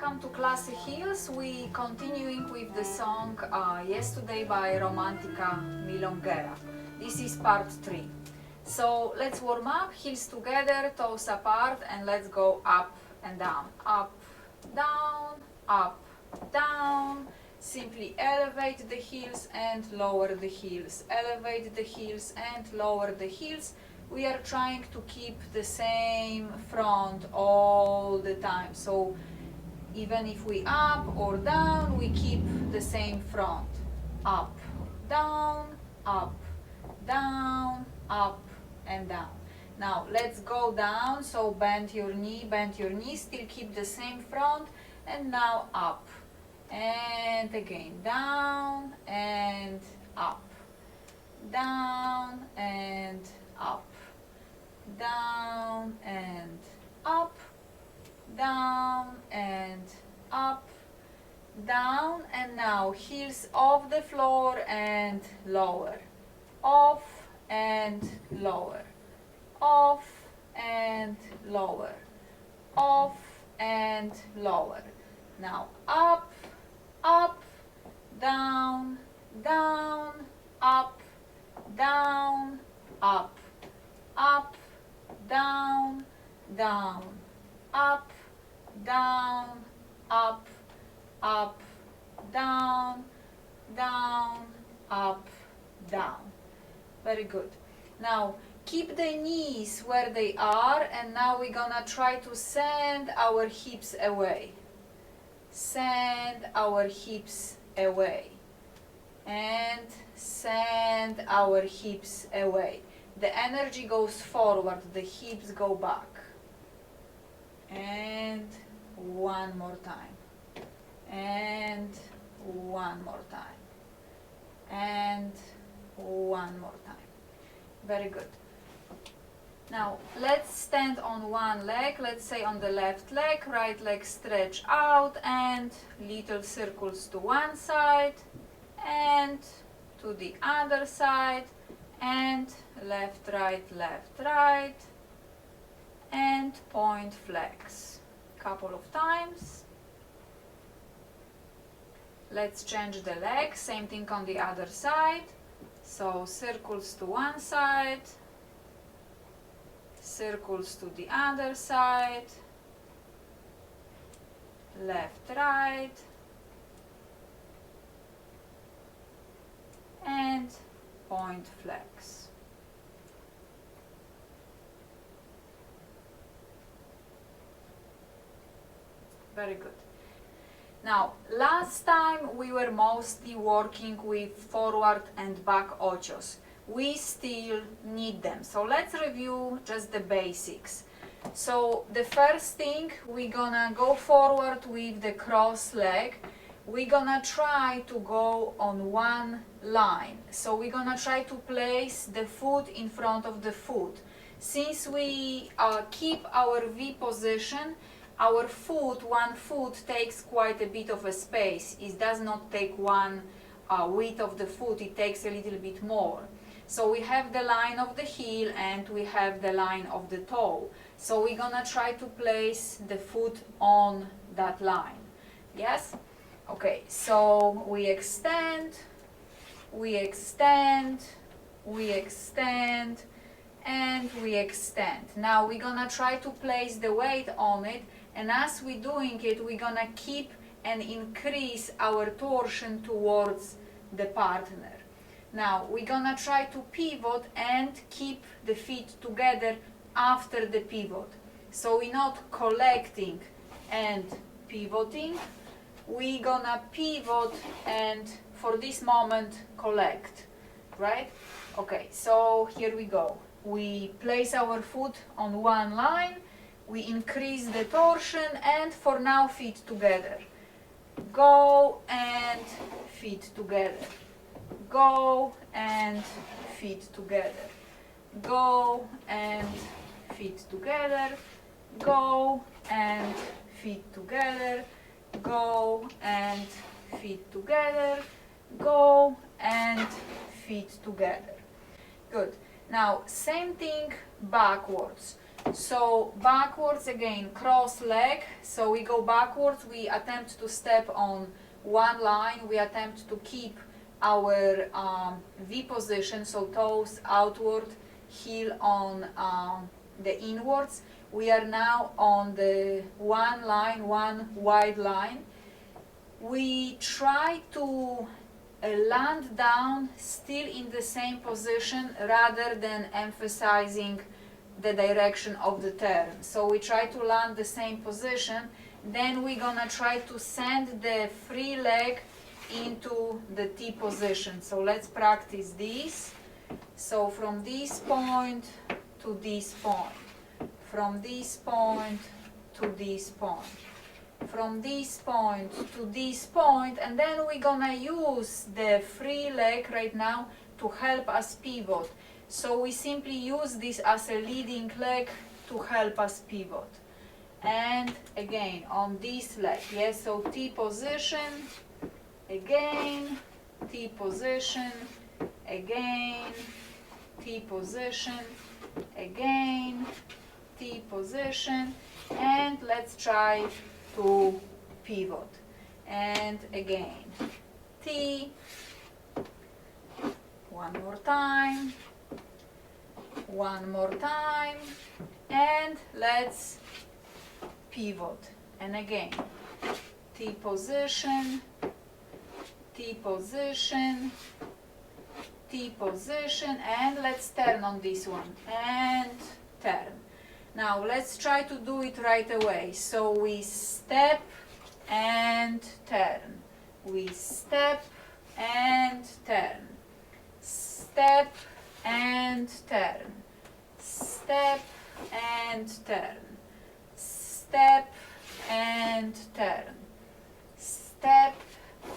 welcome to Classic Heels. We continuing with the song Yesterday by Romantica Milonguera. This is part 3. So let's warm up, heels together, toes apart, and let's go up and down. Up, down, up, down. Simply elevate the heels and lower the heels. Elevate the heels and lower the heels. We are trying to keep the same front all the time. So even if we up or down, we keep the same front. Up, down, up, down, up and down. Now let's go down. So bend your knee, still keep the same front, and now up. And again, down and up, down and up, down and up, down and up, down, and now heels off the floor and lower, off and lower, off and lower, off and lower. Now up, up, down, down, up, down, up, up, down, down, up, down, up, up, down, down, up, down. Very good. Now keep the knees where they are, and now we're gonna try to send our hips away. Send our hips away and send our hips away. The energy goes forward, the hips go back. And one more time. And one more time. And one more time. Very good. Now let's stand on one leg, let's say on the left leg, right leg stretch out, and little circles to one side and to the other side, and left, right, and point flex. Couple of times. Let's change the leg, same thing on the other side. So circles to one side, circles to the other side, left, right, and point flex. Very good. Now, last time we were mostly working with forward and back ochos. We still need them. So let's review just the basics. So the first thing, we're gonna go forward with the cross leg. We're gonna try to go on one line. So we're gonna try to place the foot in front of the foot. Since we keep our V position, our foot, one foot takes quite a bit of a space. It does not take one width of the foot, it takes a little bit more. So we have the line of the heel and we have the line of the toe. So we're gonna try to place the foot on that line. Yes? Okay, so we extend, we extend, we extend, and we extend. Now we're gonna try to place the weight on it, and as we're doing it, we're gonna keep and increase our torsion towards the partner. Now we're gonna try to pivot and keep the feet together after the pivot. So we're not collecting and pivoting. We're gonna pivot and for this moment collect, right? Okay, so here we go. We place our foot on one line, we increase the torsion, and for now feet together. Go and feet together. Go and feet together. Go and feet together. Go and feet together. Go and feet together. Go and feet together. Good. Now same thing backwards. So backwards again, cross leg. So we go backwards, we attempt to step on one line, we attempt to keep our V position, so toes outward, heel on the inwards. We are now on the one line, one wide line. We try to land down still in the same position rather than emphasizing the direction of the turn. So we try to land the same position, then we're gonna try to send the free leg into the T position. So let's practice this. So from this point to this point, from this point to this point, from this point to this point, and then we're gonna use the free leg right now to help us pivot. So we simply use this as a leading leg to help us pivot. And again on this leg, yes, so T position, again, T position, again, T position, again, T position, and let's try to pivot. And again, T, one more time, one more time, and let's pivot. And again, T position, T position, T position, and let's turn on this one, and turn. Now let's try to do it right away. So we step and turn, we step and turn, step and turn, step and turn, step and turn, step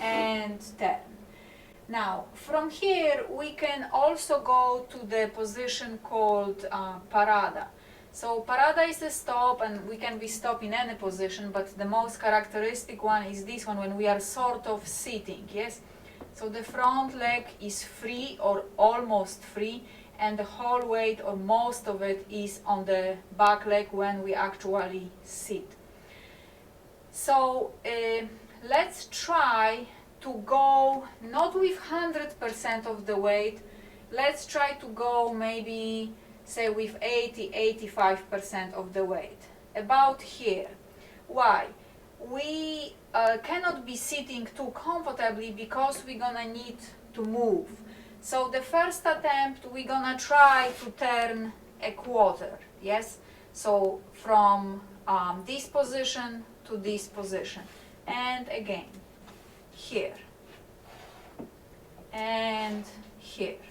and turn. Now from here we can also go to the position called parada. So parada is a stop, and we can be stop in any position, but the most characteristic one is this one when we are sort of sitting, yes? So the front leg is free or almost free, and the whole weight or most of it is on the back leg when we actually sit. So let's try to go not with 100% of the weight, let's try to go maybe say with 80-85% of the weight, about here. Why? We cannot be sitting too comfortably because we're gonna need to move. So the first attempt we're gonna try to turn a quarter, yes? So from this position to this position, and again here and here.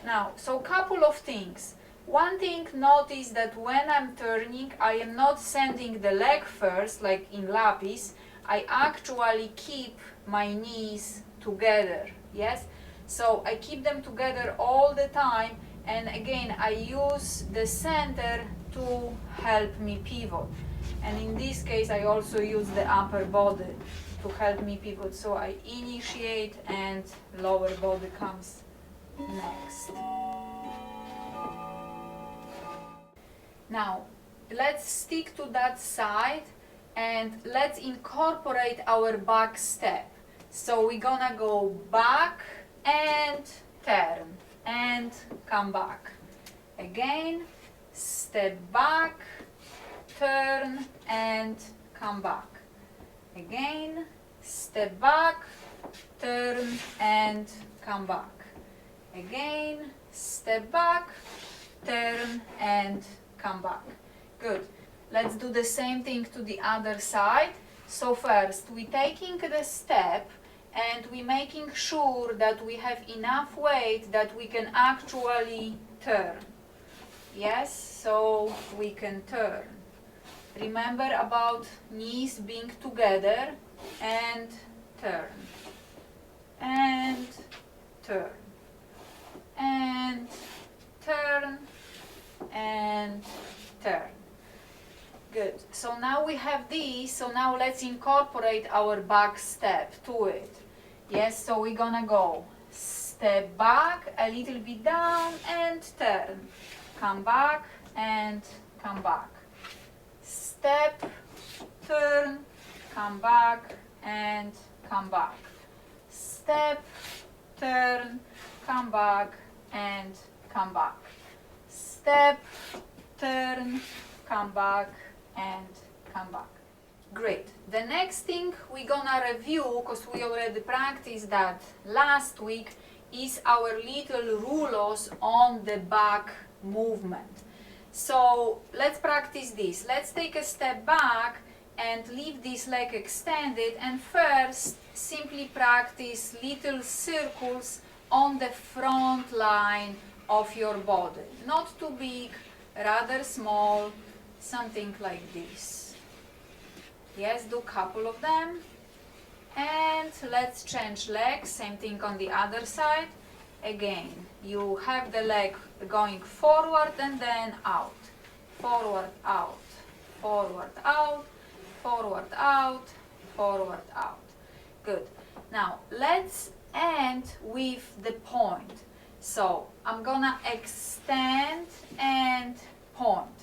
Now, so couple of things. One thing, notice that when I'm turning, I am not sending the leg first, like in lapis. I actually keep my knees together, yes? So I keep them together all the time, and again, I use the center to help me pivot. And in this case, I also use the upper body to help me pivot. So I initiate and lower body comes next. Now, let's stick to that side and let's incorporate our back step. So we're gonna go back and turn and come back. Again, step back, turn and come back. Again, step back, turn and come back. Again, step back, turn and come back. Good. Let's do the same thing to the other side. So first, we're taking the step and we're making sure that we have enough weight that we can actually turn. Yes, so we can turn. Remember about knees being together, and turn, and turn, and turn, and turn. Good. So now we have these, so now let's incorporate our back step to it. Yes, so we're gonna go step back, a little bit down, and turn. Come back and come back. Step, turn, come back, and come back. Step, turn, come back, and come back. Step, turn, come back, and come back. Great. The next thing we're gonna review, because we already practiced that last week, is our little rulos on the back movement. So let's practice this. Let's take a step back and leave this leg extended, and first simply practice little circles on the front line of your body. Not too big, rather small, something like this. Yes, do a couple of them. And let's change legs, same thing on the other side. Again, you have the leg going forward and then out. Forward, out, forward, out, forward, out, forward, out. Good. Now, let's end with the point. So, I'm gonna extend and point.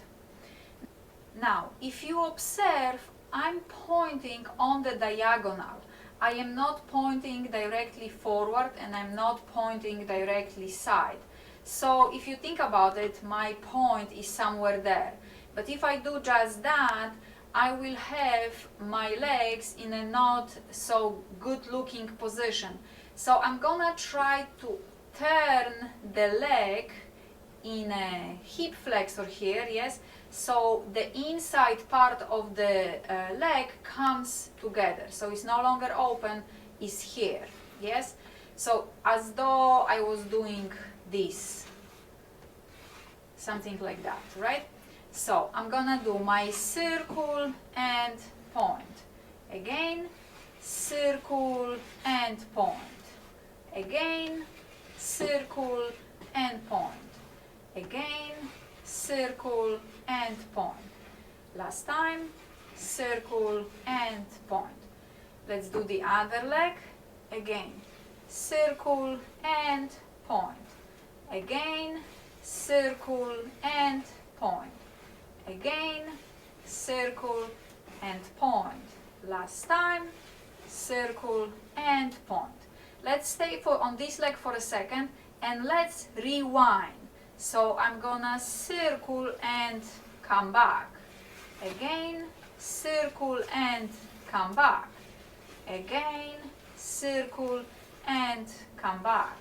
Now, if you observe, I'm pointing on the diagonal. I am not pointing directly forward and I'm not pointing directly side. So if you think about it, my point is somewhere there. But if I do just that, I will have my legs in a not so good looking position. So I'm gonna try to turn the leg in a hip flexor here, yes? So the inside part of the leg comes together. So it's no longer open, it's here, yes? So as though I was doing this, something like that, right? So I'm gonna do my circle and point. Again, circle and point. Again, circle and point. Again, circle and point. Last time, circle and point. Let's do the other leg. Again, circle and point. Again, circle and point. Again, circle and point. Last time, circle and point. Let's stay on this leg for a second and let's rewind. So I'm gonna circle and come back. Again, circle and come back. Again, circle and come back.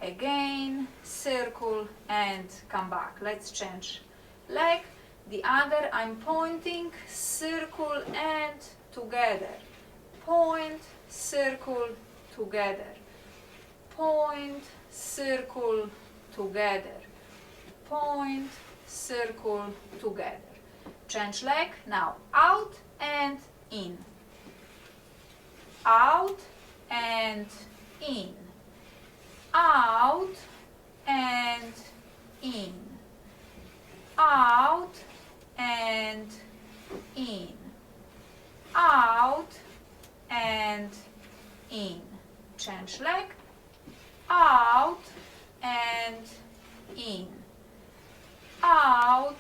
Again, circle and come back. Let's change leg. The other, I'm pointing, circle and together. Point, circle, together. Point, circle, together. Point, circle, together. Change leg. Now out and in. Out and in. Out and in. Out and in. Out and in. Change leg. Out and in. Out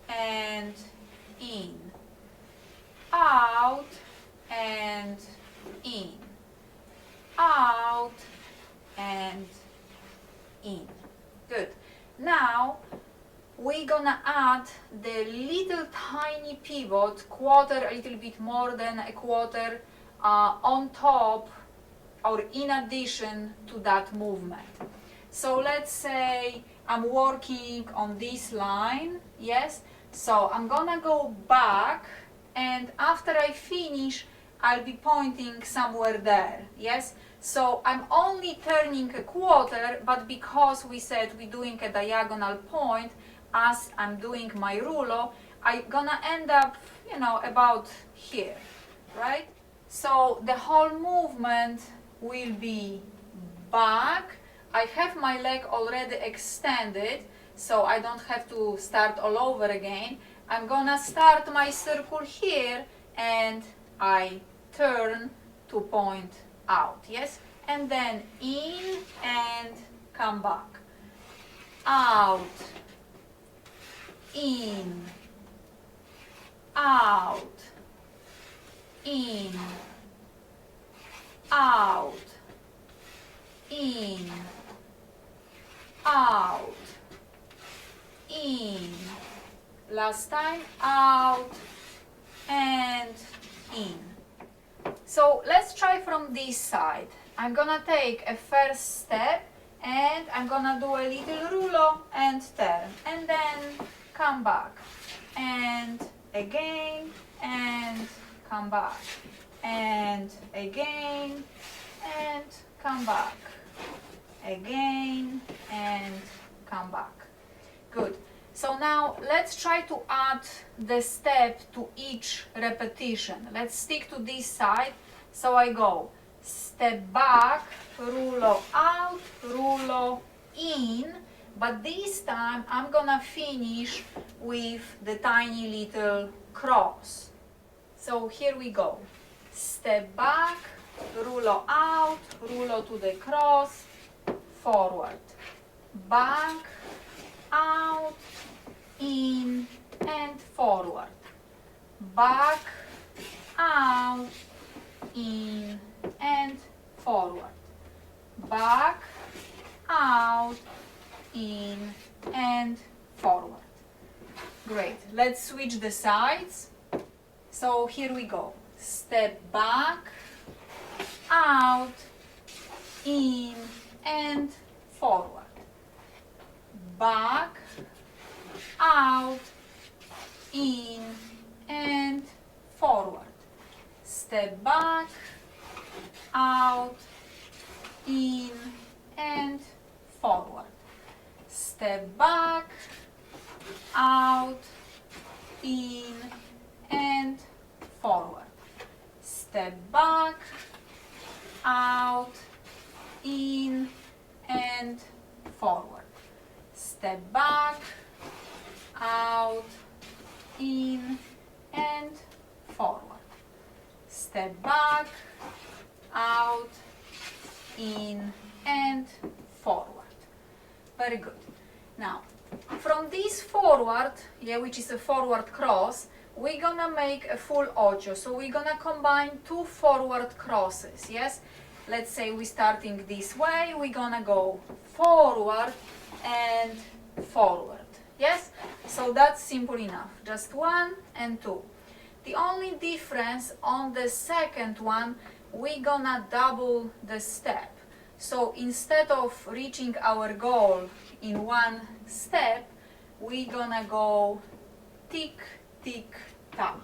and in. Out and in. Out and in. Good. Now we're gonna add the little tiny pivot, quarter, a little bit more than a quarter, on top or in addition to that movement. So let's say I'm working on this line, yes? So I'm gonna go back, and after I finish, I'll be pointing somewhere there, yes? So I'm only turning a quarter, but because we said we're doing a diagonal point, as I'm doing my rulo, I'm gonna end up, you know, about here, right? So the whole movement will be back. I have my leg already extended, so I don't have to start all over again. I'm gonna start my circle here and I turn to point out, yes? And then in and come back. Out, in, out, in, out, in, out, in. Last time, out and in. So let's try from this side. I'm gonna take a first step and I'm gonna do a little rouleau and turn, and then come back, and again, and come back, and again, and come back, again, and come back. Good. So now let's try to add the step to each repetition. Let's stick to this side. So I go step back, rouleau out, rouleau in, but this time I'm gonna finish with the tiny little cross. So here we go. Step back, rouleau out, rouleau to the cross, forward, back, out, in, and forward, back, out, in, and forward, back, out, in, and forward. Great. Let's switch the sides. So here we go. Step back, out, in, and forward, back, out, in, and forward. Step back, out, in, and forward. Step back, out, in, and forward. Step back, out, in, and forward. Step back, out, in, and forward. Step back, out, in, and forward. Very good. Now, from this forward, which is a forward cross, we're gonna make a full ocho. So we're gonna combine two forward crosses, yes? Let's say we're starting this way, we're gonna go forward and forward, yes? So that's simple enough, just one and two. The only difference on the second one, we're gonna double the step. So instead of reaching our goal in one step, we're gonna go tick, tick, ta.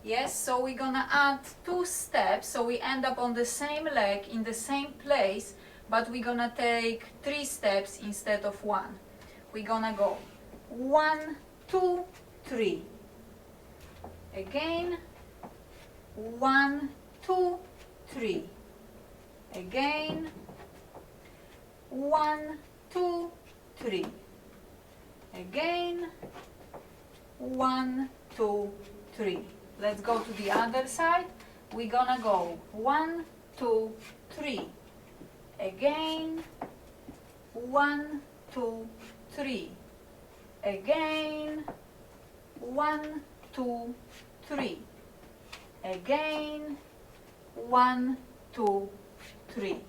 Yes, so we're gonna add two steps, so we end up on the same leg in the same place, but we're gonna take 3 steps instead of 1. We're gonna go 1, 2, 3. Again, 1, 2, 3. Again, 1, 2, 3. Again, 1, 2, 3. Let's go to the other side. We're gonna go 1, 2, 3. Again, 1, 2, 3. Again, 1, 2, 3. Again, 1, 2, 3.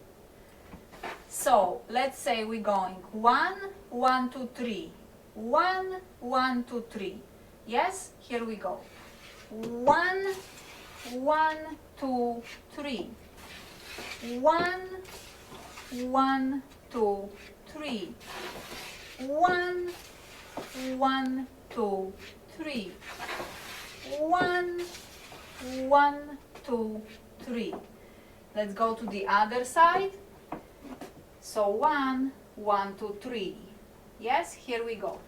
So let's say we're going 1, 1, 2, 3. 1, 1, 2, 3. Yes, here we go. 1, 1, 2, 3. 1, 1, 2, 3. 1, 1, 2, 3. 1, 1, 2, 3. Let's go to the other side. So 1, 1, 2, 3. Yes, here we go.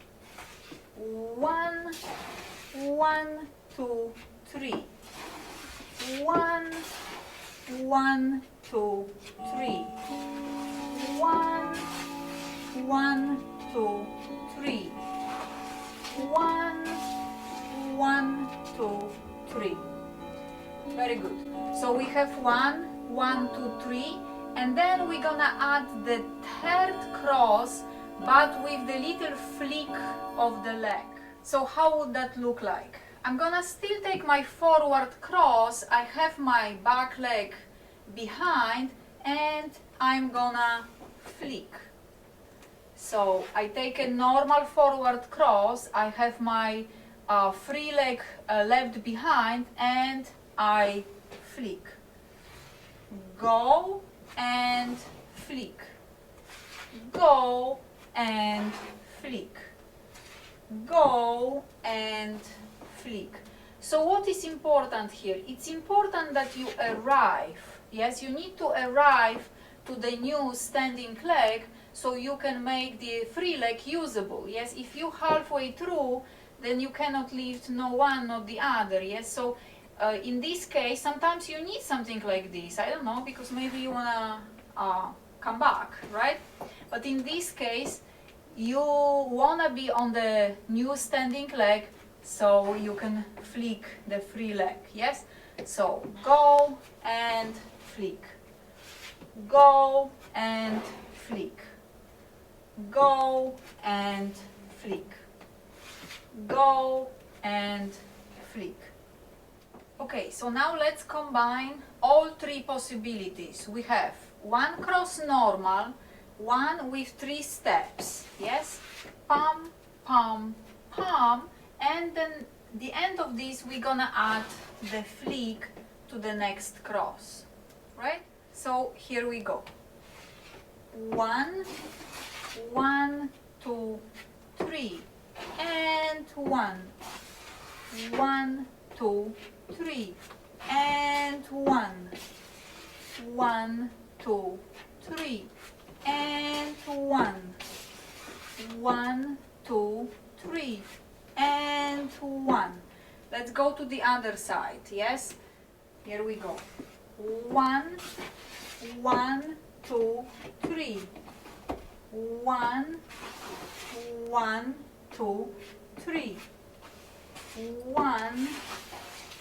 1, 1, 2, 3. 1, 1, 2, 3. 1, 1, 2, 3. 1, 1, 2, 3. Very good. So we have 1, 1, 2, 3, and then we're gonna add the third cross, but with the little flick of the leg. So how would that look like? I'm gonna still take my forward cross, I have my back leg behind, and I'm gonna flick. So I take a normal forward cross, I have my free leg left behind, and I flick. Go and flick. Go and flick. Go and flick. So what is important here? It's important that you arrive. Yes, you need to arrive to the new standing leg so you can make the free leg usable. Yes, if you halfway through, then you cannot lift no one nor the other. Yes, so in this case, sometimes you need something like this. I don't know, because maybe you wanna come back, right? But in this case, you wanna be on the new standing leg so you can flick the free leg. Yes, so go and flick. Go and flick. Go and flick. Go and flick. Okay, so now let's combine all three possibilities. We have one cross normal, one with 3 steps. Yes, pam, pam, pam, and then the end of this we're gonna add the flick to the next cross, right? So here we go. 1, 1, 2, 3, and 1, 1, 2, 3, and 1, 1, 2, 3, and 1, 1, 2, 3, and 1. Let's go to the other side. Yes, here we go. 1, 1, 2, 3. 1, 1, 2, 3. 1,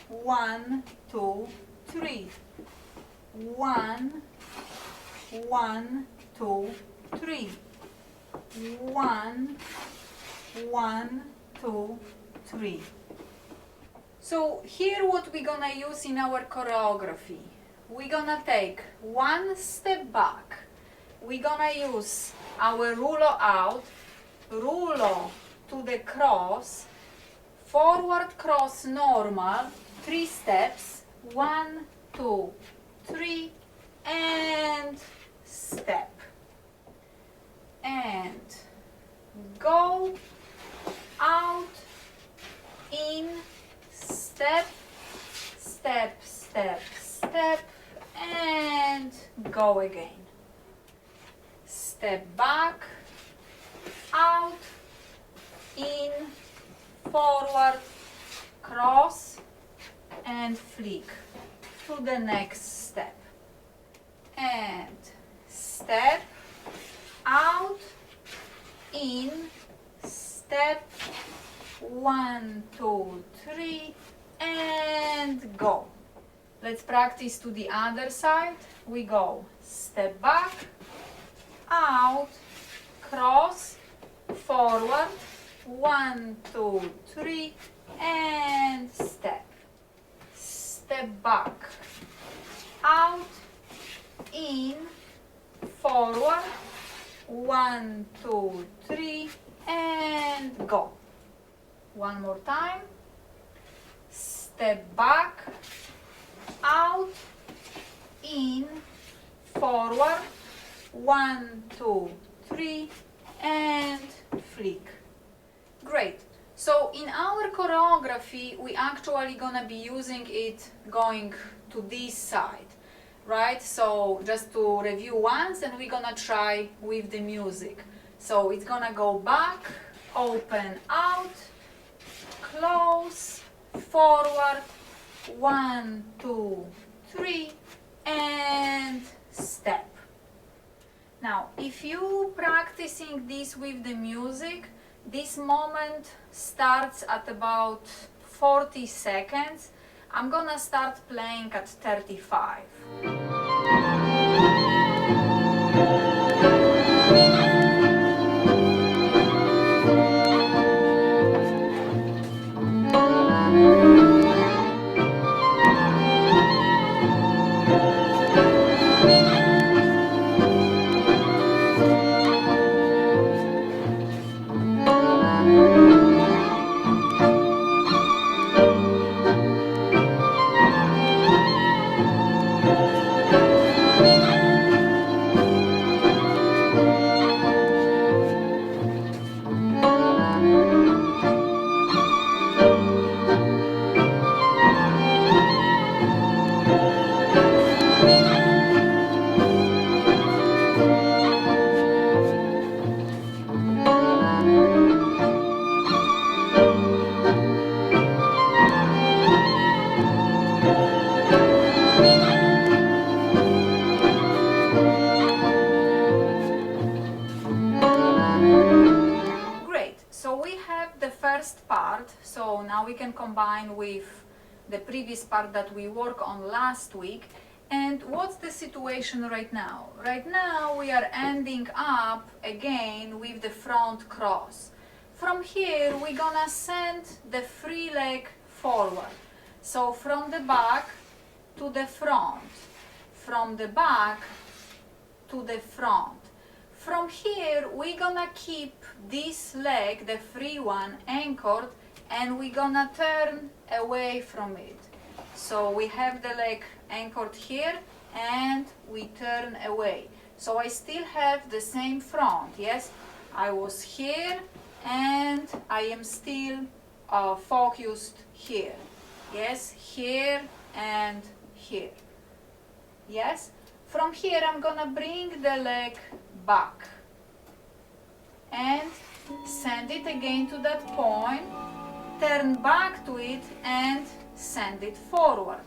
1, 2, 3. 1, 1, 2, 3. 1, 1, 2, 3. So here what we're gonna use in our choreography. We're gonna take 1 step back. We're gonna use our rulo out, rulo to the cross, forward cross normal, 3 steps, 1, 2, 3, and step. And go, out, in, step, step, step, step, and go again. Step back, out, in, forward, cross, and flick to the next step. And step, out, in, step, 1, 2, 3, and go. Let's practice to the other side. We go step back, out, cross, forward, 1, 2, 3, and step. Step back, out, in, forward, 1, 2, 3, and go. One more time. Step back, out, in, forward, 1, 2, 3, and flick. Great. So in our choreography, we actually gonna be using it going to this side, right? So just to review once, and we're gonna try with the music. So it's gonna go back, open, out, close, forward, 1, 2, 3, and step. Now, if you practicing this with the music, this moment starts at about 40 seconds. I'm gonna start playing at 35. So now we can combine with the previous part that we worked on last week. And what's the situation right now? Right now we are ending up again with the front cross. From here we're gonna send the free leg forward. So from the back to the front, from the back to the front. From here we're gonna keep this leg, the free one, anchored, and we're gonna turn away from it. So we have the leg anchored here and we turn away. So I still have the same front, yes? I was here and I am still focused here. Yes, here and here. Yes? From here I'm gonna bring the leg back and send it again to that point, turn back to it and send it forward.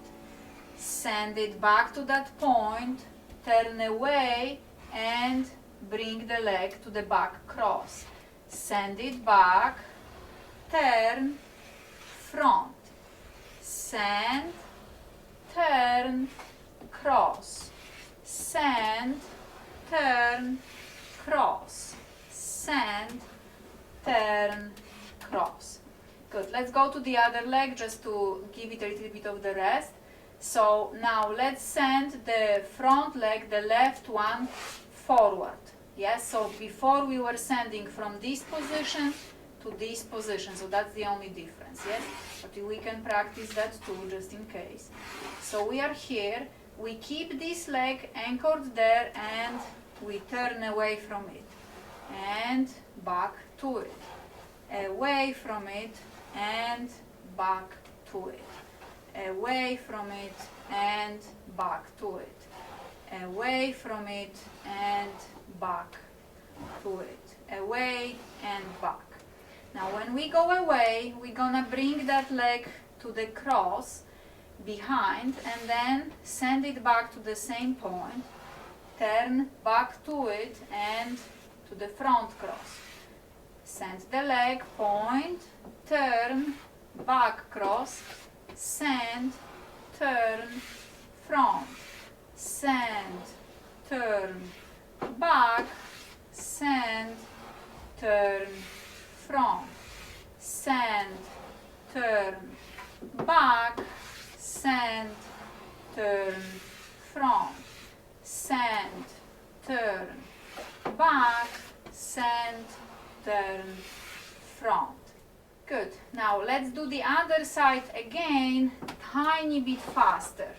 Send it back to that point, turn away and bring the leg to the back cross. Send it back, turn, front. Send, turn, cross. Send, turn, cross. Send, turn, cross. Good. Let's go to the other leg just to give it a little bit of the rest. So now let's send the front leg, the left one, forward. Yes, so before we were sending from this position to this position, so that's the only difference, yes? But we can practice that too, just in case. So we are here, we keep this leg anchored there and we turn away from it. And back to it. Away from it and back to it. Away from it and back to it. Away from it and back to it. Away and back. Now when we go away, we're gonna bring that leg to the cross behind and then send it back to the same point, turn back to it and to the front cross. Send the leg, point, turn, back cross, send, turn, front, send, turn, back, send, turn, front, send, turn, back, send, turn, front, send, turn, back, send, turn, front. Good. Now let's do the other side again, tiny bit faster.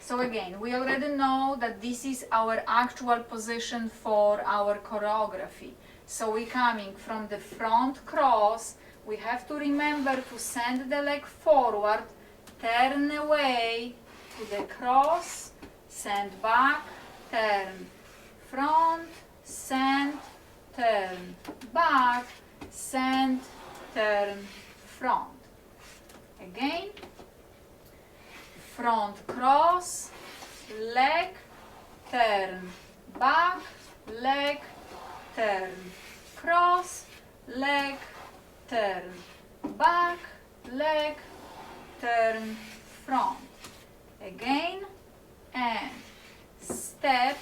So again, we already know that this is our actual position for our choreography. So we're coming from the front cross. We have to remember to send the leg forward, turn away to the cross, send back, turn, front, send, turn, back, send, turn, front. Again, front cross, leg, turn, back, leg, turn, cross, leg, turn, back, leg, turn, front. Again, and step,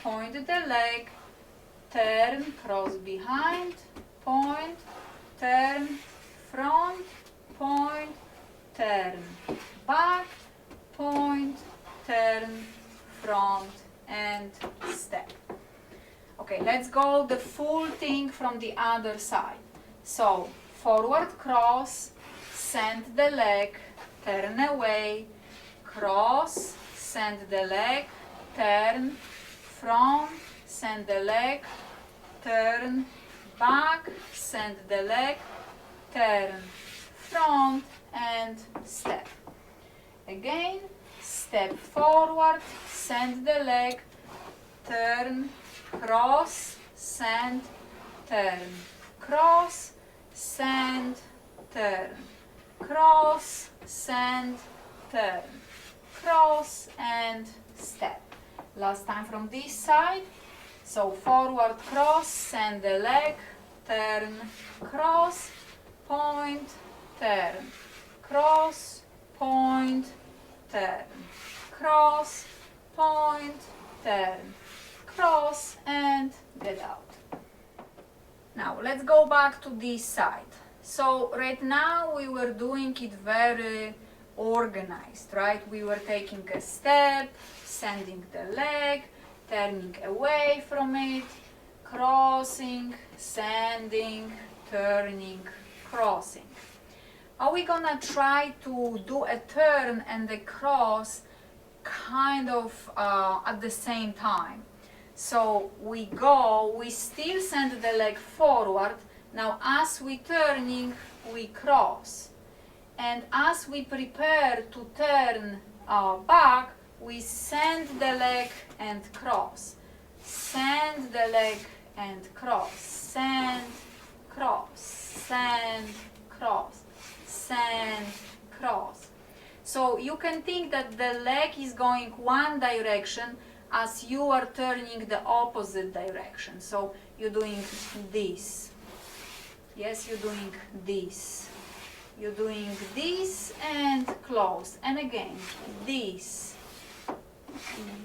point the leg, turn, cross behind, point, turn, front, point, turn, back, point, turn, front, and step. Okay, let's go the full thing from the other side. So, forward cross, send the leg, turn away, cross, send the leg, turn, front, send the leg, turn, back, send the leg, turn, front, and step. Again, step forward, send the leg, turn, cross, send, turn, cross, send, turn, cross, send, turn, cross, and step. Last time from this side. So forward cross, send the leg, turn, cross, point, turn, cross, point, turn, cross, point, turn, cross, and get out. Now let's go back to this side. So right now we were doing it very organized, right? We were taking a step, sending the leg, turning away from it, crossing, sending, turning, crossing. Are we gonna try to do a turn and a cross kind of at the same time? So we go, we still send the leg forward. Now as we turning, we cross. And as we prepare to turn back, we send the leg and cross. Send the leg and cross. Send, cross. Send, cross. Send, cross. So you can think that the leg is going one direction as you are turning the opposite direction. So you're doing this. Yes, you're doing this. You're doing this and close. And again, this,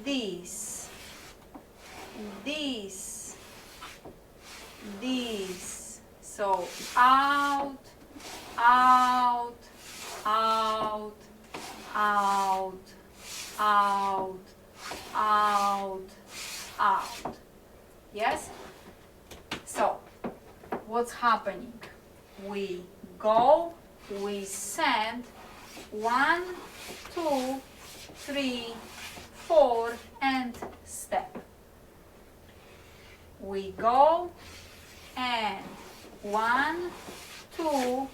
this, this, this. So out, out, out, out, out, out, out. Yes? So, what's happening? We go, we send 1, 2, 3, 4 and step. We go and 1, 2,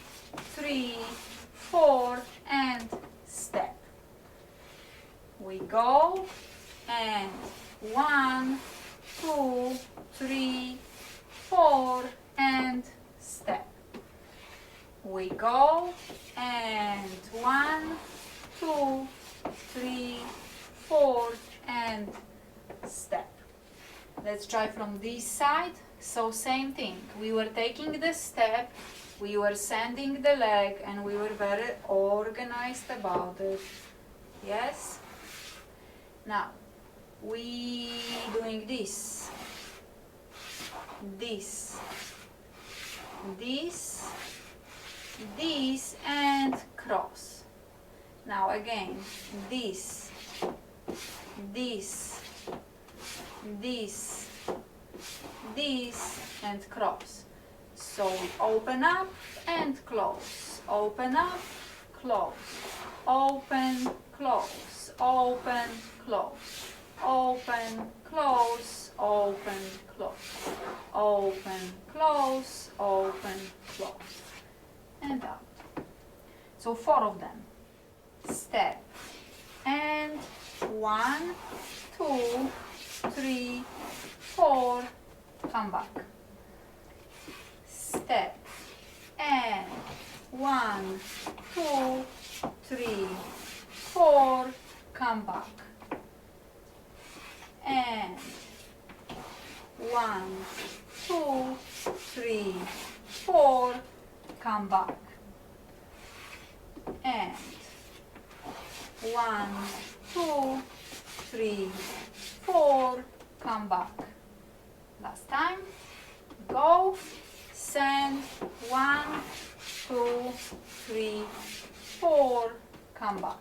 3, 4 and step. We go and 1, 2, 3, 4 and step. We go and 1, 2, 3, 4 and step. Let's try from this side. So same thing. We were taking the step, we were sending the leg, and we were very organized about it. Yes? Now, we doing this, this, this, this, and cross. Now again, this, this, this, this, and cross. So we open up and close, open up, close, open, close, open, close, open, close, open, close, open, close, open, close, and out. So 4 of them. Step and 1, 2, 3, 4, come back. Step and 1, 2, 3, 4, come back. And 1, 2, 3, 4, come back. And 1, 2, 3, 4, come back. Last time. Go, send, 1, 2, 3, 4, come back.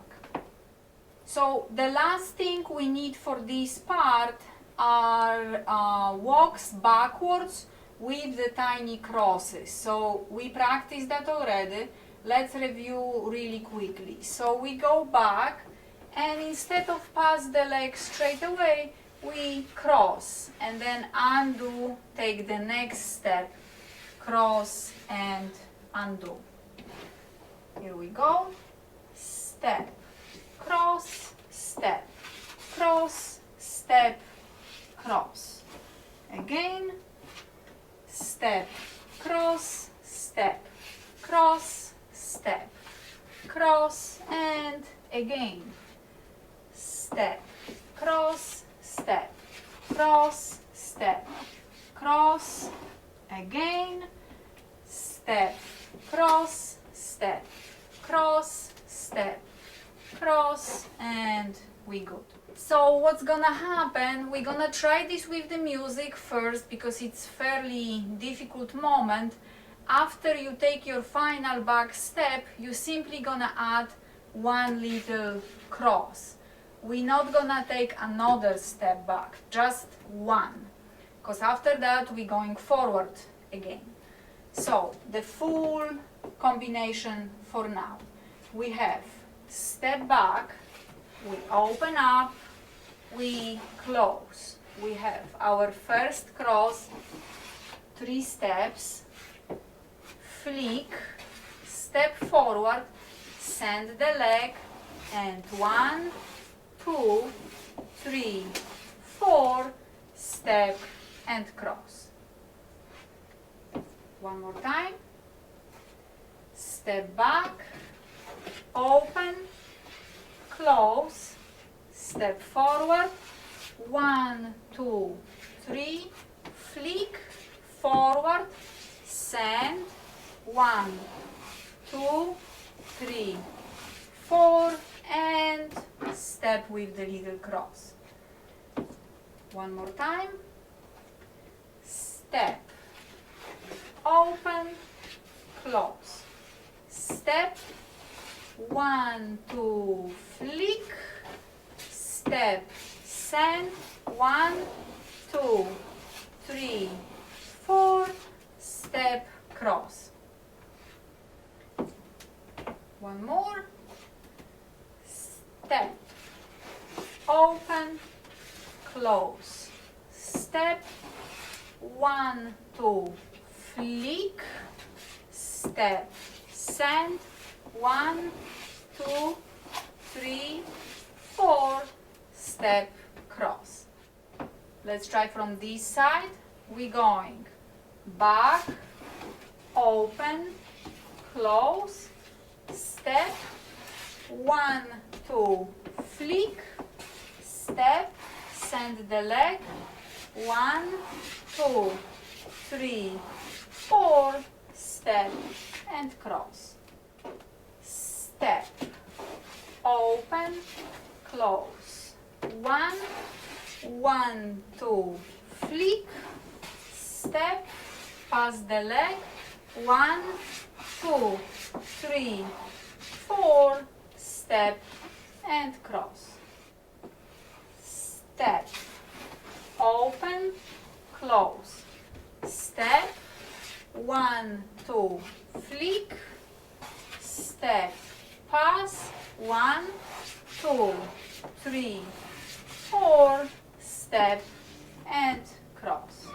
So the last thing we need for this part are walks backwards with the tiny crosses. So we practiced that already. Let's review really quickly. So we go back, and instead of pass the leg straight away, we cross and then undo, take the next step, cross and undo. Here we go. Step, cross, step, cross, step, cross. Again, step, cross, step, cross, step, cross, and again. Step, cross, step, cross, step, cross, again. Step, cross, step, cross, step, cross, and we good. So what's gonna happen, we're gonna try this with the music first because it's fairly difficult moment. After you take your final back step, you simply gonna add one little cross. We're not gonna take another step back, just one, because after that we're going forward again. So the full combination for now, we have step back, we open up, we close. We have our first cross, 3 steps, flick, step forward, send the leg, and 1, 2, 3, 4, step and cross. One more time. Step back, open, close, step forward, 1, 2, 3, flick, forward, send, 1, 2, 3, 4, and step with the little cross. One more time. Step, open, close, step, 1, 2, flick, step, send, 1, 2, 3, 4, step, cross. One more. Step, open, close, step, 1, 2, flick, step, send, 1, 2, 3, 4, step, cross. Let's try from this side. We're going back, open, close, step, 1, 2, flick, step, send the leg, 1, 2, 3, 4, step and cross. Step, open, close, 1, 1, 2, flick, step, pass the leg, 1, 2, 3, 4, step and cross. Step, open, close, step, 1, 2, flick, step, pass, 1, 2, 3, 4, step and cross.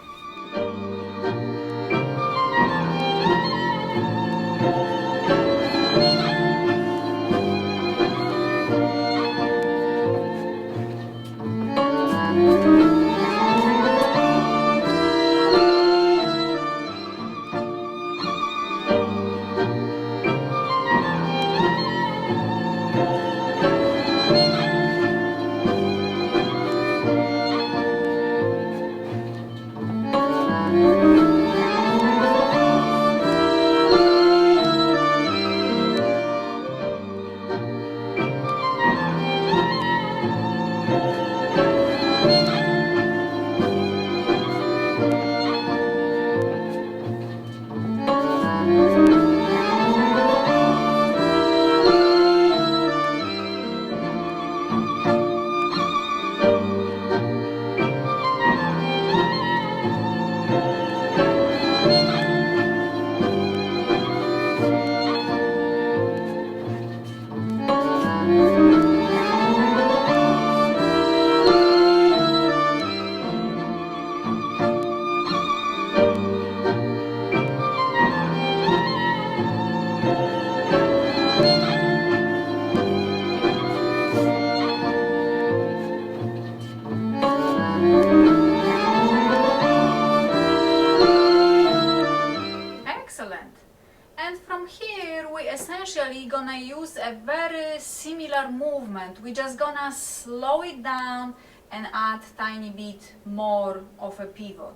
similar movement. We're just gonna slow it down and add tiny bit more of a pivot.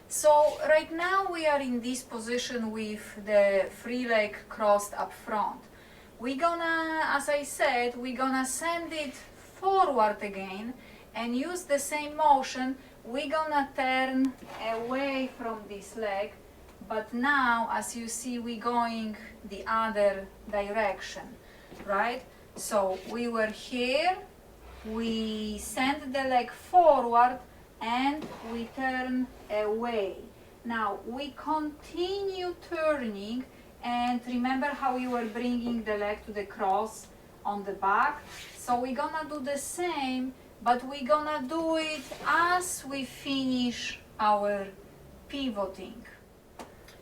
So right now we are in this position with the free leg crossed up front. We're gonna, as I said, we're gonna send it forward again and use the same motion. We're gonna turn away from this leg, but now as you see we're going the other direction, right? So we were here, we send the leg forward and we turn away. Now we continue turning, and remember how we were bringing the leg to the cross on the back? So we're gonna do the same, but we're gonna do it as we finish our pivoting.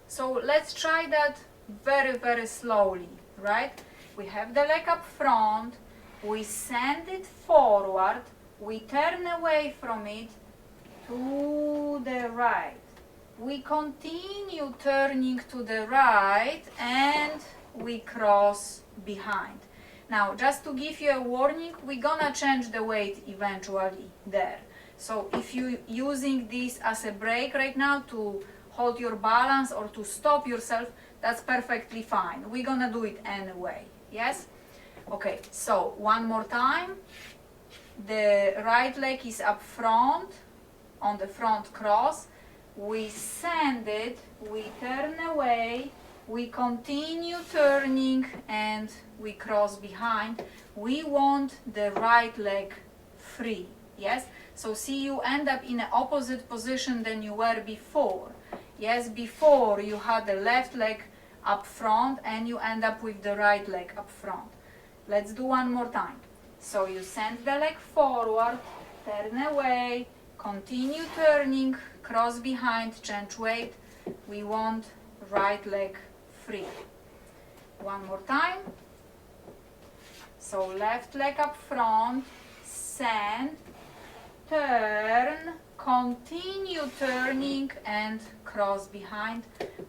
So let's try that very slowly, right? We have the leg up front, we send it forward, we turn away from it to the right. We continue turning to the right and we cross behind. Now, just to give you a warning, we're gonna change the weight eventually there. So if you're using this as a break right now to hold your balance or to stop yourself, that's perfectly fine. We're gonna do it anyway, yes? Okay, so one more time. The right leg is up front on the front cross. We send it, we turn away, we continue turning and we cross behind. We want the right leg free, yes? So see, you end up in an opposite position than you were before. Yes, before you had the left leg up front and you end up with the right leg up front. Let's do one more time. So you send the leg forward, turn away, continue turning, cross behind, change weight. We want right leg free. One more time. So left leg up front, send, turn, continue turning and cross behind.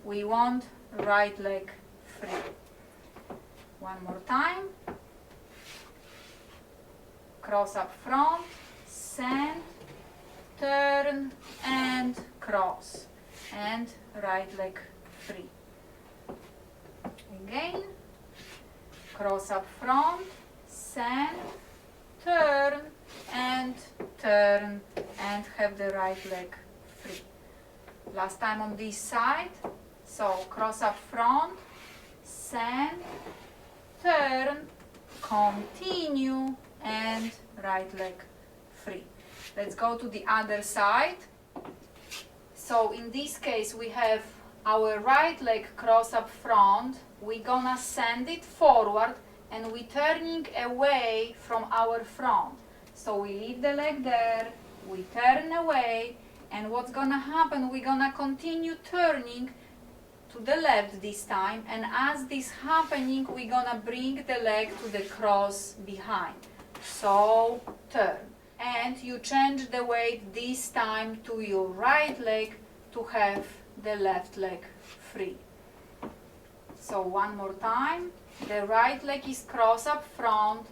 We want right leg free. One more time. Cross up front, send, turn and cross, and right leg free. Again, cross up front, send, turn and have the right leg free. Last time on this side. So cross up front, send, turn, continue and right leg free. Let's go to the other side. So in this case we have our right leg cross up front. We're gonna send it forward and we're turning away from our front. So we leave the leg there, we turn away, and what's gonna happen, we're gonna continue turning to the left this time, and as this happening we're gonna bring the leg to the cross behind. So turn, and you change the weight this time to your right leg to have the left leg free. So one more time, the right leg is cross up front,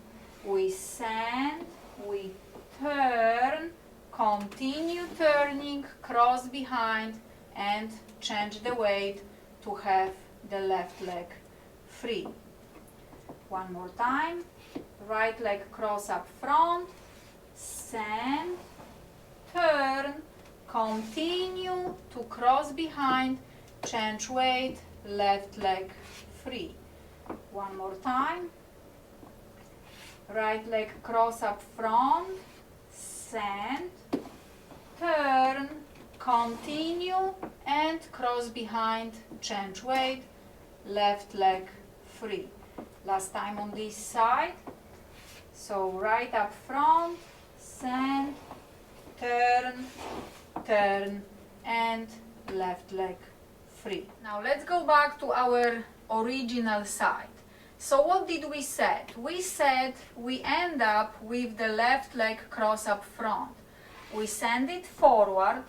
we send, we turn, continue turning, cross behind and change the weight to have the left leg free. One more time, right leg cross up front, send, turn, continue to cross behind, change weight, left leg free. One more time, right leg cross up front, send, turn, continue and cross behind, change weight, left leg free. Last time on this side. So right up front, send, turn, turn and left leg free. Now let's go back to our original side. So what did we set? We said we end up with the left leg cross up front. We send it forward,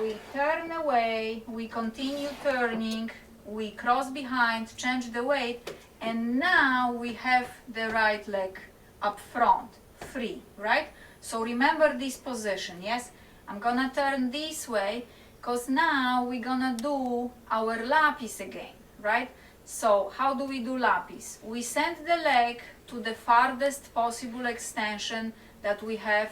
we turn away, we continue turning, we cross behind, change the weight, and now we have the right leg up front, free, right? So remember this position, yes? I'm gonna turn this way, because now we're gonna do our lapis again, right? So how do we do lapis? We send the leg to the farthest possible extension that we have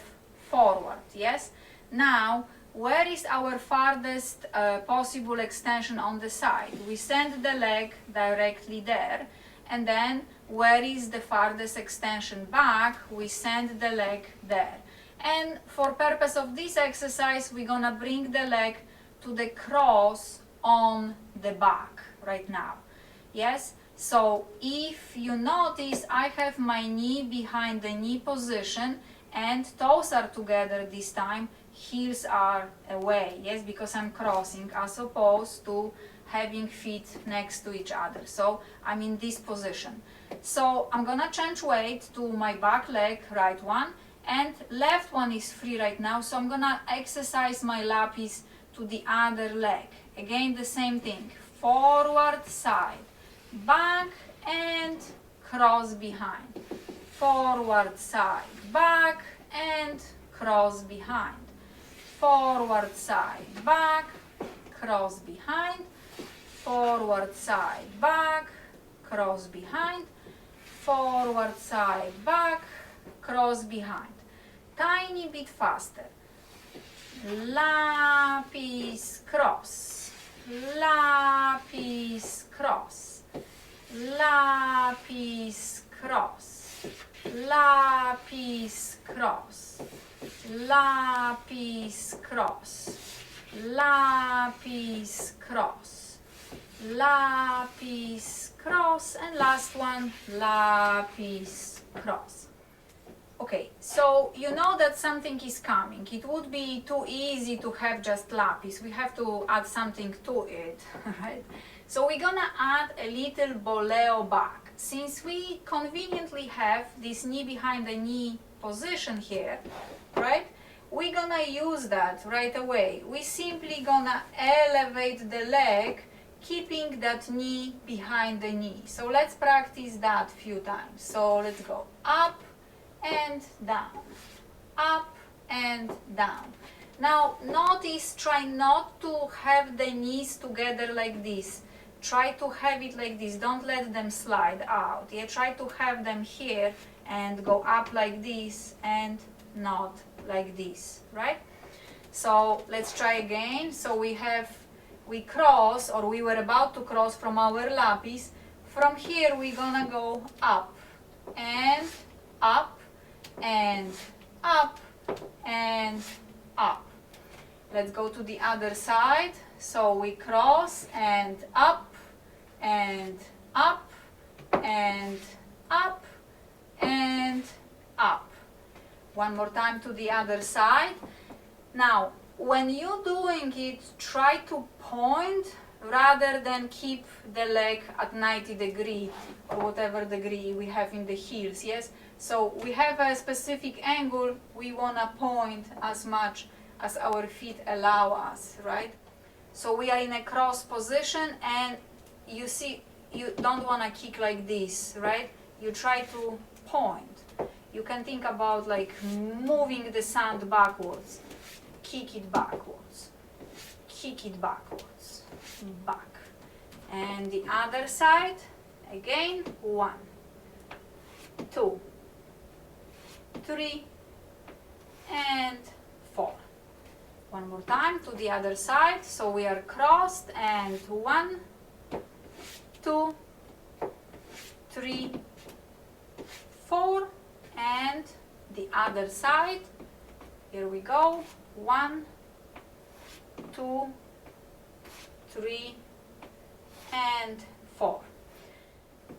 forward, yes? Now, where is our farthest possible extension on the side? We send the leg directly there, and then where is the farthest extension back? We send the leg there. And for purpose of this exercise, we're gonna bring the leg to the cross on the back right now. Yes, so if you notice, I have my knee behind the knee position and toes are together this time, heels are away, yes, because I'm crossing as opposed to having feet next to each other. So I'm in this position. So I'm gonna change weight to my back leg, right one, and left one is free right now, so I'm gonna exercise my lapis to the other leg. Again, the same thing, forward, side, back and cross behind, forward, side, back and cross behind, forward, side, back, cross behind, forward, side, back, cross behind, forward, side, back, cross behind. Tiny bit faster. Lapis, cross, lapis, cross, lapis, cross, lapis, cross, lapis, cross, lapis, cross, lapis, cross, and last one, lapis, cross. Okay, so you know that something is coming. It would be too easy to have just lapis. We have to add something to it, right? So we're gonna add a little boleo back. Since we conveniently have this knee behind the knee position here, right? We're gonna use that right away. We simply gonna elevate the leg, keeping that knee behind the knee. So let's practice that a few times. So let's go up and down, up and down. Now notice, try not to have the knees together like this. Try to have it like this, don't let them slide out. Yeah, try to have them here and go up like this and not like this, right? So let's try again. So we cross, or we were about to cross from our lapis. From here we're gonna go up and up and up and up. Let's go to the other side. So we cross and up and up and up and up. One more time to the other side. Now, when you're doing it, try to point rather than keep the leg at 90 degrees or whatever degree we have in the heels, yes? So we have a specific angle, we want to point as much as our feet allow us, right? So we are in a cross position, and you see, you don't want to kick like this, right? You try to point. You can think about like moving the sand backwards. Kick it backwards. Kick it backwards. Back. And the other side, again, 1, 2, 3, and 4. One more time to the other side. So we are crossed, and 1, 2, 3, 4, and the other side. Here we go. 1, 2, 3, and 4.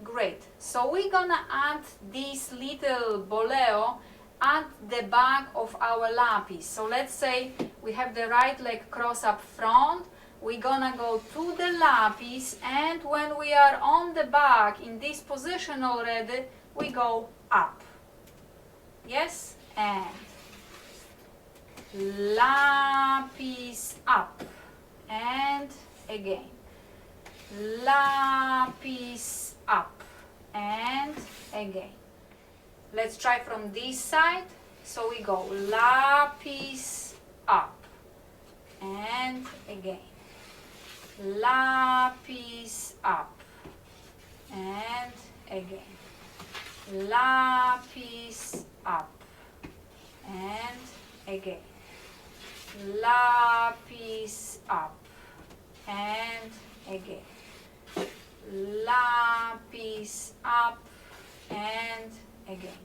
Great. So we're gonna add this little boleo at the back of our lapis. So let's say we have the right leg cross up front. We're gonna go to the lapis, and when we are on the back in this position already, we go up. Yes? And lapis up. And again. Lapis up. And again. Let's try from this side. So we go lapis up and again. Lapis up and again. Lapis up and again. Lapis up and again. Lapis up and again.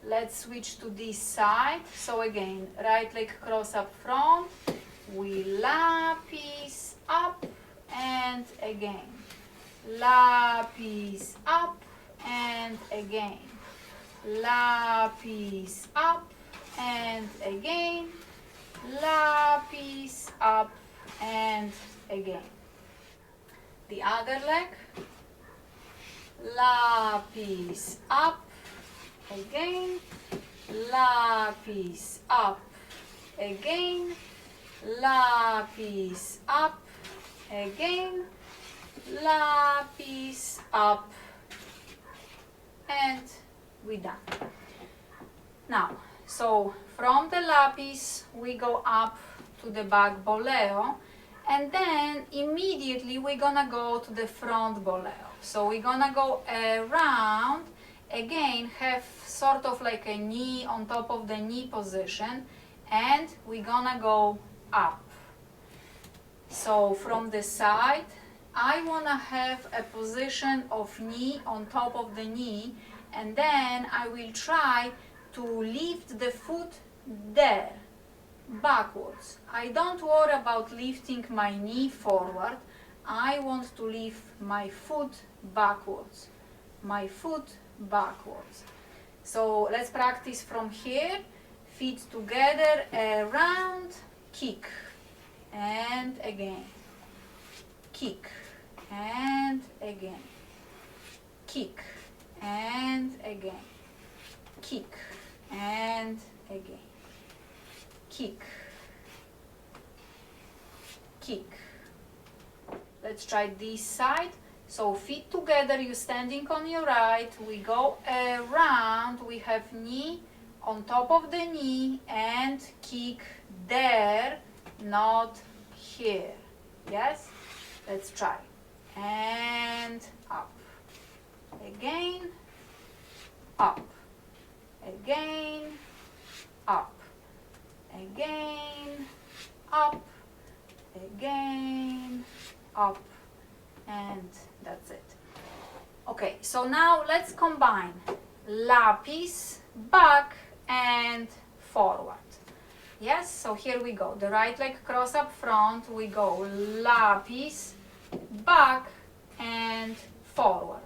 Let's switch to this side. So again, right leg cross up front. We lapis up and again. Lapis up and again. Lapis up and again. Lapis up and again. The other leg. Lapis up again. Lapis up again. Lapis up again. Lapis up and we're done. Now, so from the lapis we go up to the back boleo, and then immediately we're gonna go to the front boleo. So we're gonna go around, again have sort of like a knee on top of the knee position, and we're gonna go up. So from the side I wanna have a position of knee on top of the knee, and then I will try to lift the foot there, backwards. I don't worry about lifting my knee forward. I want to lift my foot backwards. My foot backwards. So let's practice from here. Feet together, around, kick, and again. Kick, and again. Kick, and again. Kick, and again. Kick, kick. Let's try this side. So feet together, you're standing on your right, we go around, we have knee on top of the knee and kick there, not here. Yes? Let's try. And up. Again, up. Again, up. Again, up. Again, up. And that's it. Okay, so now let's combine lapis, back and forward. Yes, so here we go. The right leg cross up front, we go lapis, back and forward.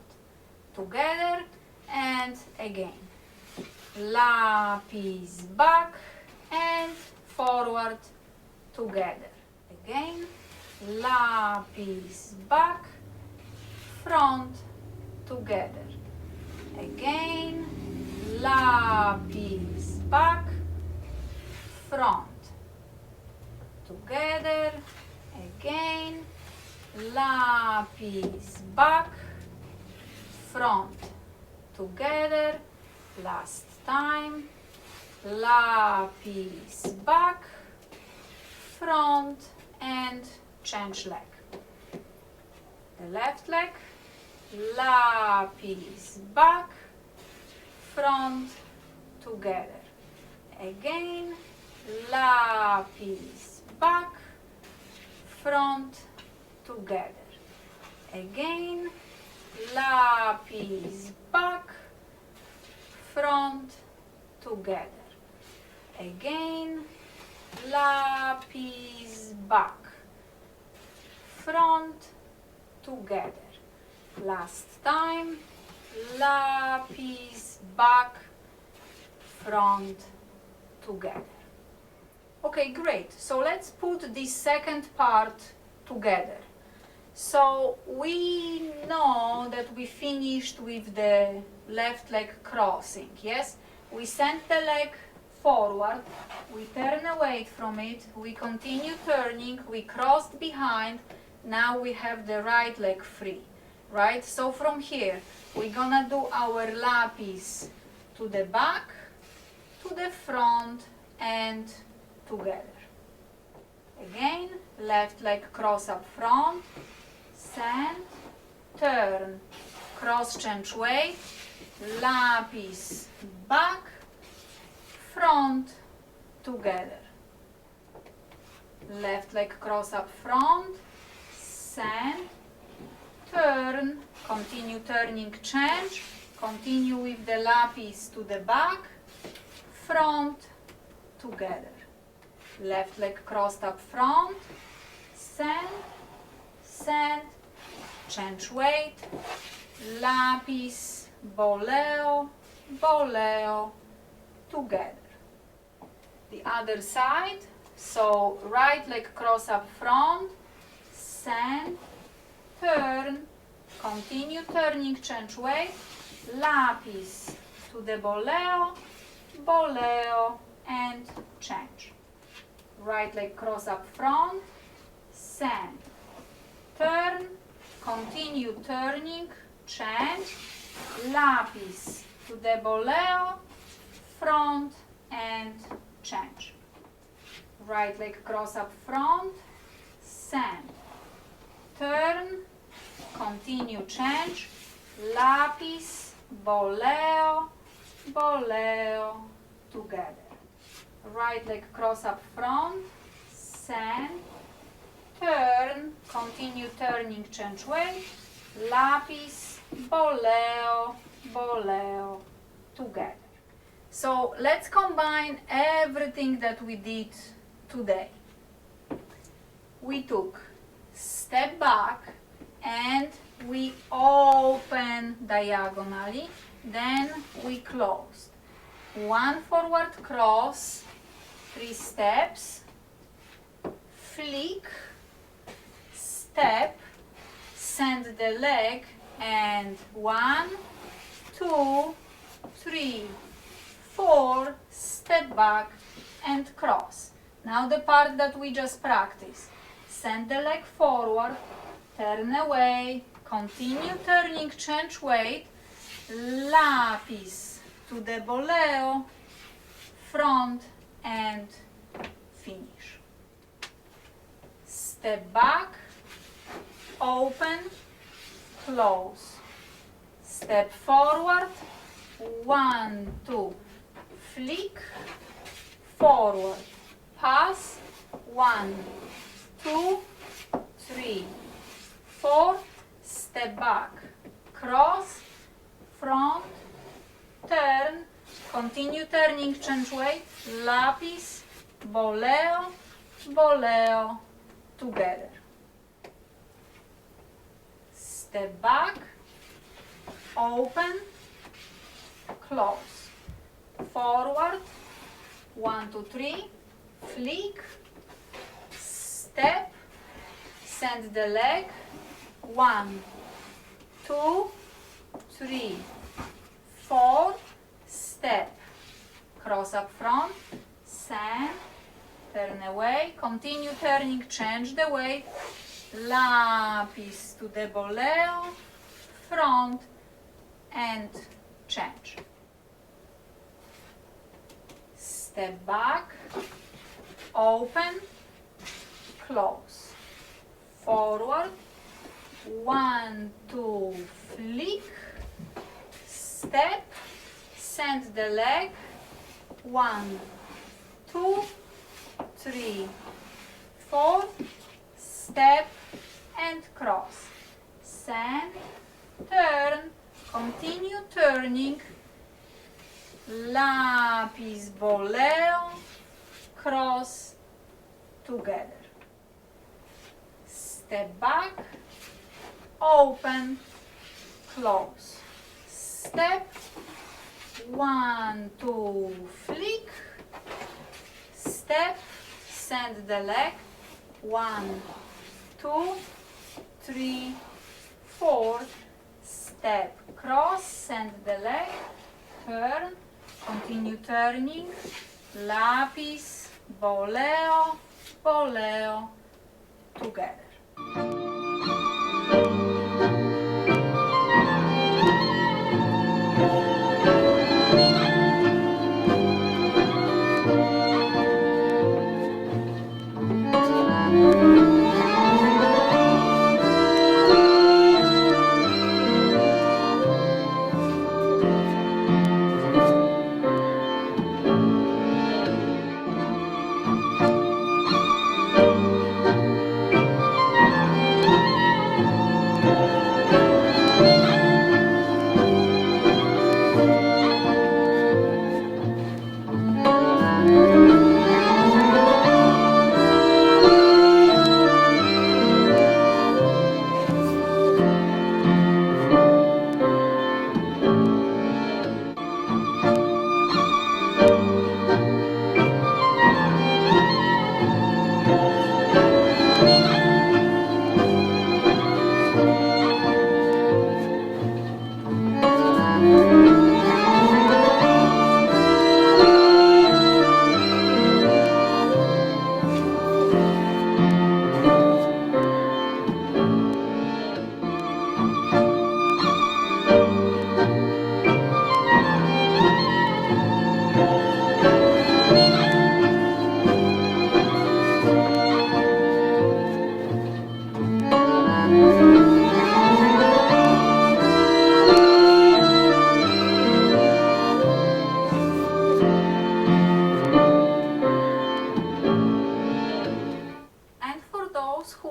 Together and again. Lapis, back and forward, together. Again. Lapis, back, front, together. Again, lapis, back, front, together. Again, lapis, back, front, together. Last time, lapis, back, front, and change leg. The left leg, lapis, back, front, together. Again, lapis, back, front, together. Again, lapis, back, front, together. Again, lapis, back, front, together. Last time, lapis, back, front, together. Okay, great. So let's put this second part together. So we know that we finished with the left leg crossing, yes? We sent the leg forward, we turn away from it, we continue turning, we crossed behind, now we have the right leg free, right? So from here, we're gonna do our lapis to the back, to the front, and together. Again, left leg cross up front, send, turn, cross change weight, lapis, back, front, together. Left leg cross up front, send, turn, continue turning change, continue with the lapis to the back, front, together. Left leg crossed up front, send, send, change weight, lapis, boleo, boleo, together. The other side, so right leg cross up front, send, turn, continue turning, change weight, lapis to the boleo, boleo, and change. Right leg cross up front, send, turn, continue turning, change, lapis to the boleo, front, and change. Right leg cross up front, send, turn, continue change, lapis, boleo, boleo, together. Right leg cross up front, send, turn, continue turning, change weight, lapis, boleo, boleo, together. So let's combine everything that we did today. We took step back and we open diagonally, then we closed. One forward cross, 3 steps, flick, step, send the leg, and 1, 2, 3, 4, step back and cross. Now the part that we just practiced. Send the leg forward, turn away, continue turning, change weight, lapis to the boleo, front, and finish. Step back, open, close. Step forward, 1, 2, flick, forward, pass, 1, 2, 3, 4, step back, cross, front, turn, continue turning, change weight, lapis, boleo, boleo, together. Step back, open, close, forward, 1, 2, 3, flick, step, send the leg, 1, 2, 3, 4, step, cross up front, send, turn away, continue turning, change the weight, lapis to the boleo, front, and change. Step back, open, close, forward, 1, 2, flick, step, send the leg, 1, 2, 3, 4, step, and cross. Send, turn, continue turning, lapis, boleo, cross, together. Step back, open, close. Step, 1, 2, flick, step, send the leg, 1, 2, 3, 4, step, cross, send the leg, turn, continue turning, lapis, boleo, boleo, together.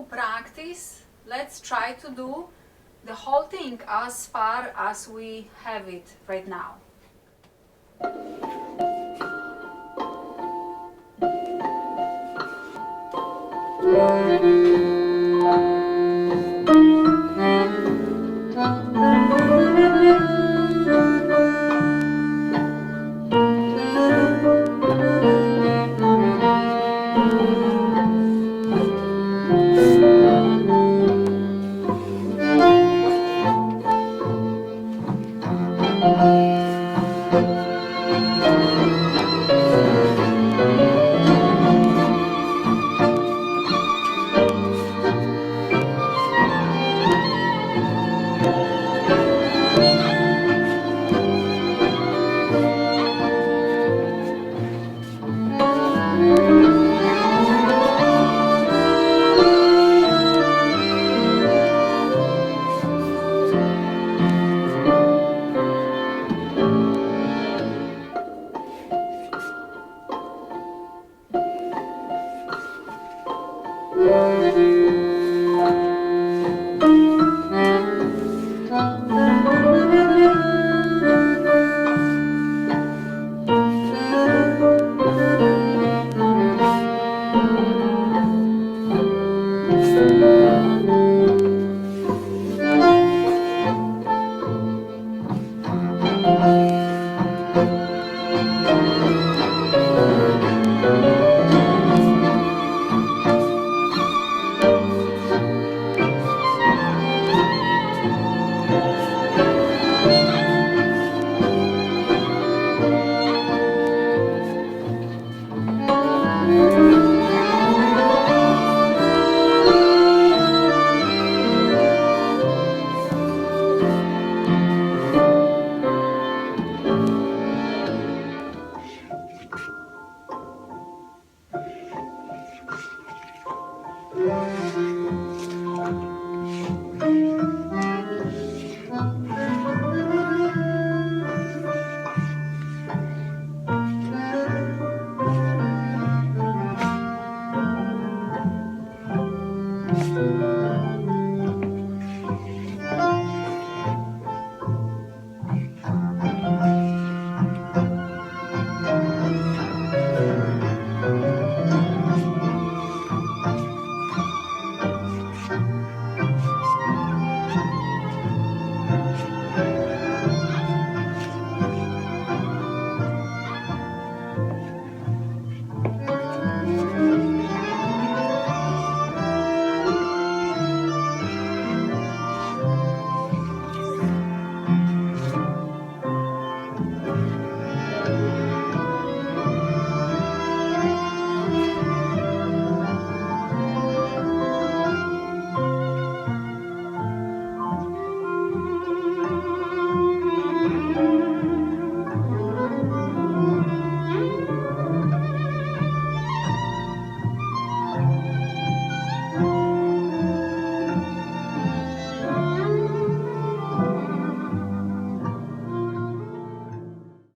to practice. Let's try to do the whole thing as far as we have it right now.